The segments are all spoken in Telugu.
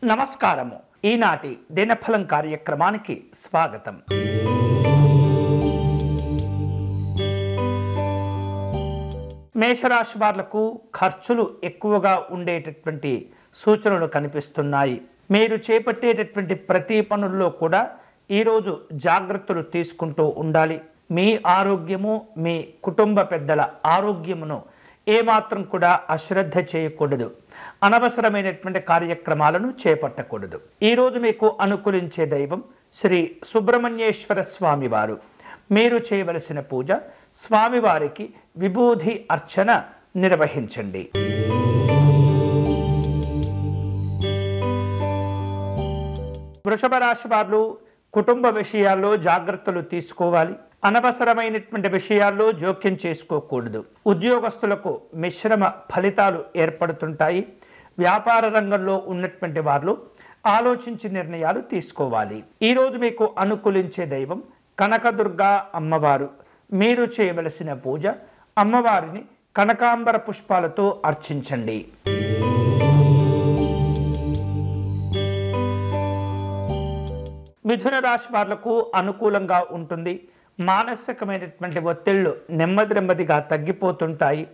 నమస్కారము. ఈనాటి దినఫలం కార్యక్రమానికి స్వాగతం. మేషరాశి వాళ్లకు ఖర్చులు ఎక్కువగా ఉండేటటువంటి సూచనలు కనిపిస్తున్నాయి. మీరు చేపట్టేటటువంటి ప్రతి పనుల్లో కూడా ఈరోజు జాగ్రత్తలు తీసుకుంటూ ఉండాలి. మీ ఆరోగ్యము, మీ కుటుంబ పెద్దల ఆరోగ్యమును ఏమాత్రం కూడా అశ్రద్ధ చేయకూడదు. అనవసరమైనటువంటి కార్యక్రమాలను చేపట్టకూడదు. ఈరోజు మీకు అనుకూలించే దైవం శ్రీ సుబ్రహ్మణ్యేశ్వర స్వామివారు. మీరు చేయవలసిన పూజ స్వామివారికి విభూది అర్చన నిర్వహించండి. వృషభ రాశి వారు కుటుంబ విషయాల్లో జాగ్రత్తలు తీసుకోవాలి. అనవసరమైనటువంటి విషయాల్లో జోక్యం చేసుకోకూడదు. ఉద్యోగస్తులకు మిశ్రమ ఫలితాలు ఏర్పడుతుంటాయి. వ్యాపార రంగంలో ఉన్నటువంటి వారు ఆలోచించి నిర్ణయాలు తీసుకోవాలి. ఈరోజు మీకు అనుకూలించే దైవం కనకదుర్గా అమ్మవారు. మీరు చేయవలసిన పూజ అమ్మవారిని కనకాంబర పుష్పాలతో అర్చించండి. మిథున రాశి వాళ్లకు అనుకూలంగా ఉంటుంది. మానసికమైనటువంటి ఒత్తిళ్లు నెమ్మదిగా తగ్గిపోతుంటాయి.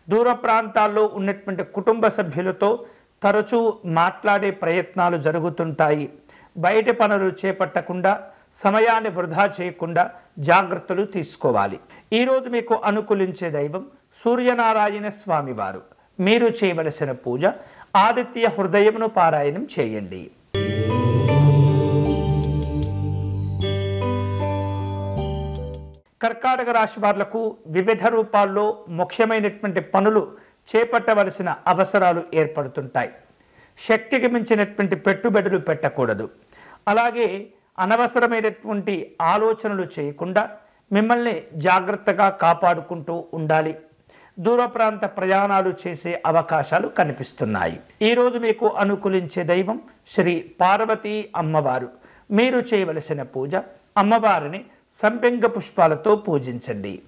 దూర ప్రాంతాల్లో ఉన్నటువంటి కుటుంబ సభ్యులతో తరచూ మాట్లాడే ప్రయత్నాలు జరుగుతుంటాయి. బయట పనులు చేపట్టకుండా, సమయాన్ని వృధా చేయకుండా జాగ్రత్తలు తీసుకోవాలి. ఈరోజు మీకు అనుకూలించే దైవం సూర్యనారాయణ స్వామివారు. మీరు చేయవలసిన పూజ ఆదిత్య హృదయమును పారాయణం చేయండి. కర్కాటక రాశి వాళ్లకు వివిధ రూపాల్లో ముఖ్యమైనటువంటి పనులు చేపట్టవలసిన అవసరాలు ఏర్పడుతుంటాయి. శక్తికి మించినటువంటి పెట్టుబడులు పెట్టకూడదు. అలాగే అనవసరమైనటువంటి ఆలోచనలు చేయకుండా మిమ్మల్ని జాగ్రత్తగా కాపాడుకుంటూ ఉండాలి. దూర ప్రాంత ప్రయాణాలు చేసే అవకాశాలు కనిపిస్తున్నాయి. ఈరోజు మీకు అనుకూలించే దైవం శ్రీ పార్వతీ అమ్మవారు. మీరు చేయవలసిన పూజ అమ్మవారిని సంపెంగ పుష్పాలతో పూజించండి.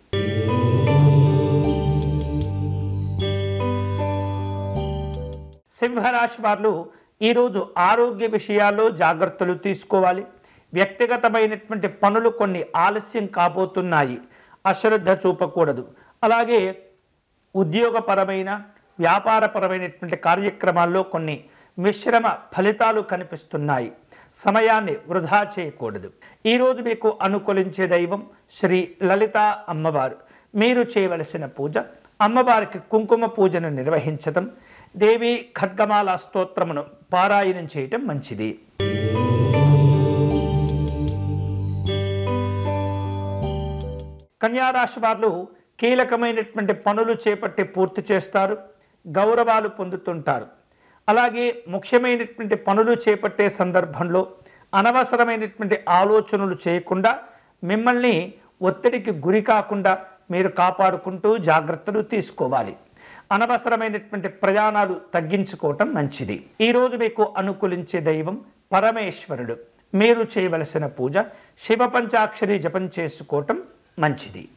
సింహరాశి వారు ఈరోజు ఆరోగ్య విషయాల్లో జాగ్రత్తలు తీసుకోవాలి. వ్యక్తిగతమైనటువంటి పనులు కొన్ని ఆలస్యం కాబోతున్నాయి. అశ్రద్ధ చూపకూడదు. అలాగే ఉద్యోగపరమైన, వ్యాపారపరమైనటువంటి కార్యక్రమాల్లో కొన్ని మిశ్రమ ఫలితాలు కనిపిస్తున్నాయి. సమయాన్ని వృధా చేయకూడదు. ఈరోజు మీకు అనుకూలించే దైవం శ్రీ లలిత అమ్మవారు. మీరు చేయవలసిన పూజ అమ్మవారికి కుంకుమ పూజను నిర్వహించడం, దేవి ఖడ్గమాల స్తోత్రమును పారాయణం చేయటం మంచిది. కన్యారాశి వారు కీలకమైనటువంటి పనులు చేపట్టి పూర్తి చేస్తారు. గౌరవాలు పొందుతుంటారు. అలాగే ముఖ్యమైనటువంటి పనులు చేపట్టే సందర్భంలో అనవసరమైనటువంటి ఆలోచనలు చేయకుండా మిమ్మల్ని ఒత్తిడికి గురి కాకుండా మీరు కాపాడుకుంటూ జాగ్రత్తలు తీసుకోవాలి. అనవసరమైనటువంటి ప్రయాణాలు తగ్గించుకోవటం మంచిది. ఈరోజు మీకు అనుకూలించే దైవం పరమేశ్వరుడు. మీరు చేయవలసిన పూజ శివ పంచాక్షరి జపం చేసుకోవటం మంచిది.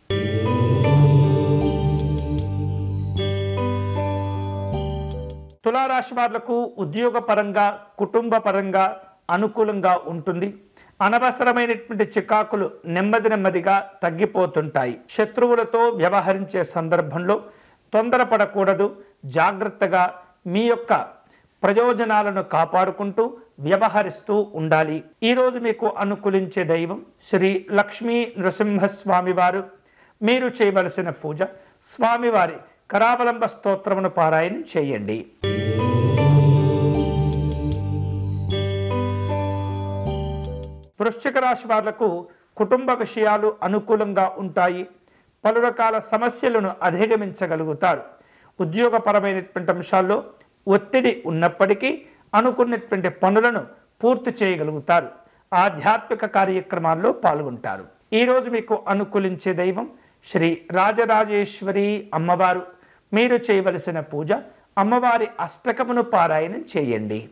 తులారాశి వాళ్లకు ఉద్యోగపరంగా, కుటుంబ పరంగా అనుకూలంగా ఉంటుంది. అనవసరమైనటువంటి చికాకులు నెమ్మదిగా తగ్గిపోతుంటాయి. శత్రువులతో వ్యవహరించే సందర్భంలో తొందరపడకూడదు. జాగ్రత్తగా మీ యొక్క ప్రయోజనాలను కాపాడుకుంటూ వ్యవహరిస్తూ ఉండాలి. ఈరోజు మీకు అనుకూలించే దైవం శ్రీ లక్ష్మీ నృసింహస్వామి వారు. మీరు చేయవలసిన పూజ స్వామివారి కరావలంబ స్తోత్రమును పారాయణం చేయండి. వృశ్చిక రాశి వాళ్లకు కుటుంబ విషయాలు అనుకూలంగా ఉంటాయి. పలు రకాల సమస్యలను అధిగమించగలుగుతారు. ఉద్యోగపరమైనటువంటి అంశాల్లో ఒత్తిడి ఉన్నప్పటికీ అనుకున్నటువంటి పనులను పూర్తి చేయగలుగుతారు. ఆధ్యాత్మిక కార్యక్రమాల్లో పాల్గొంటారు. ఈరోజు మీకు అనుకూలించే దైవం శ్రీ రాజరాజేశ్వరి అమ్మవారు. మీరు చేయవలసిన పూజ అమ్మవారి అష్టకమును పారాయణం చేయండి.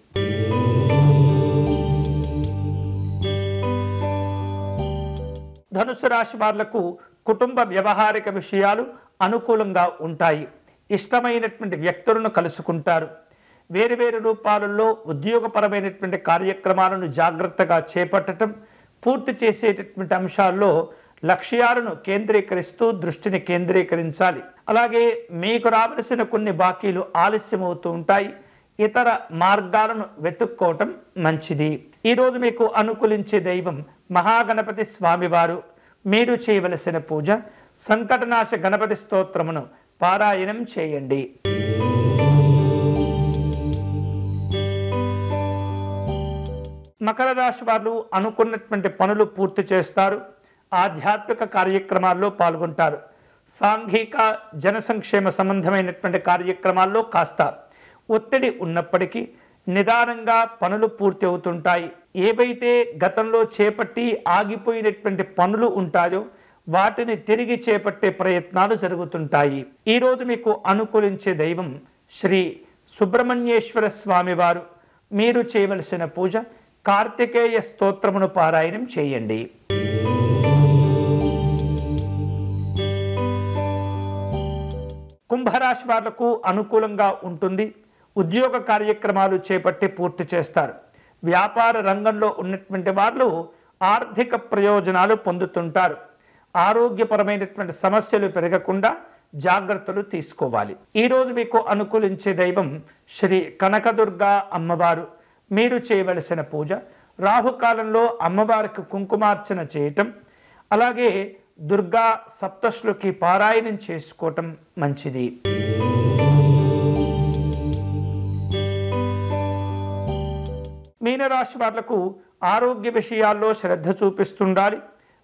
ధనుసు రాశి వాళ్లకు కుటుంబ వ్యవహారిక విషయాలు అనుకూలంగా ఉంటాయి. ఇష్టమైనటువంటి వ్యక్తులను కలుసుకుంటారు. వేరువేరు రూపాలలో ఉద్యోగపరమైనటువంటి కార్యక్రమాలను జాగ్రత్తగా చేపట్టడం, పూర్తి చేసేటటువంటి అంశాల్లో లక్ష్యాలను కేంద్రీకరిస్తూ దృష్టిని కేంద్రీకరించాలి. అలాగే మీకు రావలసిన కొన్ని బాకీలు ఆలస్యమవుతూ ఉంటాయి. ఇతర మార్గాలను వెతుక్కోవటం మంచిది. ఈరోజు మీకు అనుకూలించే దైవం మహాగణపతి స్వామివారు. మీరు చేయవలసిన పూజ సంకటనాశ గణపతి స్తోత్రమును పారాయణం చేయండి. మకర రాశి వారు అనుకున్నటువంటి పనులు పూర్తి చేస్తారు. ఆధ్యాత్మిక కార్యక్రమాల్లో పాల్గొంటారు. సాంఘిక జన సంక్షేమ సంబంధమైనటువంటి కార్యక్రమాల్లో కాస్త ఒత్తిడి ఉన్నప్పటికీ నిదానంగా పనులు పూర్తి అవుతుంటాయి. ఏవైతే గతంలో చేపట్టి ఆగిపోయినటువంటి పనులు ఉంటాయో వాటిని తిరిగి చేపట్టే ప్రయత్నాలు జరుగుతుంటాయి. ఈరోజు మీకు అనుకూలించే దైవం శ్రీ సుబ్రహ్మణ్యేశ్వర స్వామివారు. మీరు చేయవలసిన పూజ కార్తికేయ స్తోత్రమును పారాయణం చేయండి. కుంభరాశి వాళ్లకు అనుకూలంగా ఉంటుంది. ఉద్యోగ కార్యక్రమాలు చేపట్టి పూర్తి చేస్తారు. వ్యాపార రంగంలో ఉన్నటువంటి వాళ్ళు ఆర్థిక ప్రయోజనాలు పొందుతుంటారు. ఆరోగ్యపరమైనటువంటి సమస్యలు పెరగకుండా జాగ్రత్తలు తీసుకోవాలి. ఈరోజు మీకు అనుకూలించే దైవం శ్రీ కనకదుర్గా అమ్మవారు. మీరు చేయవలసిన పూజ రాహుకాలంలో అమ్మవారికి కుంకుమార్చన చేయటం, అలాగే దుర్గా సప్తశ్లోకి పారాయణం చేసుకోవటం మంచిది. మీనరాశి వాళ్లకు ఆరోగ్య విషయాల్లో శ్రద్ధ చూపిస్తుండాలి.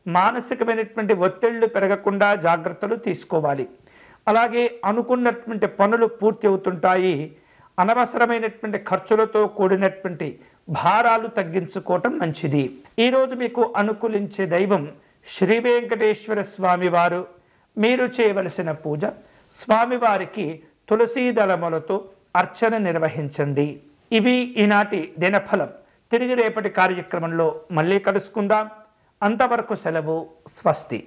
మానసికమైనటువంటి ఒత్తిళ్లు పెరగకుండా జాగ్రత్తలు తీసుకోవాలి. అలాగే అనుకున్నటువంటి పనులు పూర్తి అవుతుంటాయి. అనవసరమైనటువంటి ఖర్చులతో కూడినటువంటి భారాలు తగ్గించుకోవటం మంచిది. ఈరోజు మీకు అనుకూలించే దైవం శ్రీ వెంకటేశ్వర స్వామివారు. మీరు చేయవలసిన పూజ స్వామివారికి తులసీ దళములతో అర్చన నిర్వహించండి. ఇవి ఈనాటి దినఫలం. తిరిగి రేపటి కార్యక్రమంలో మళ్ళీ కలుసుకుందాం. అంతవరకు సెలవు. స్వస్తి.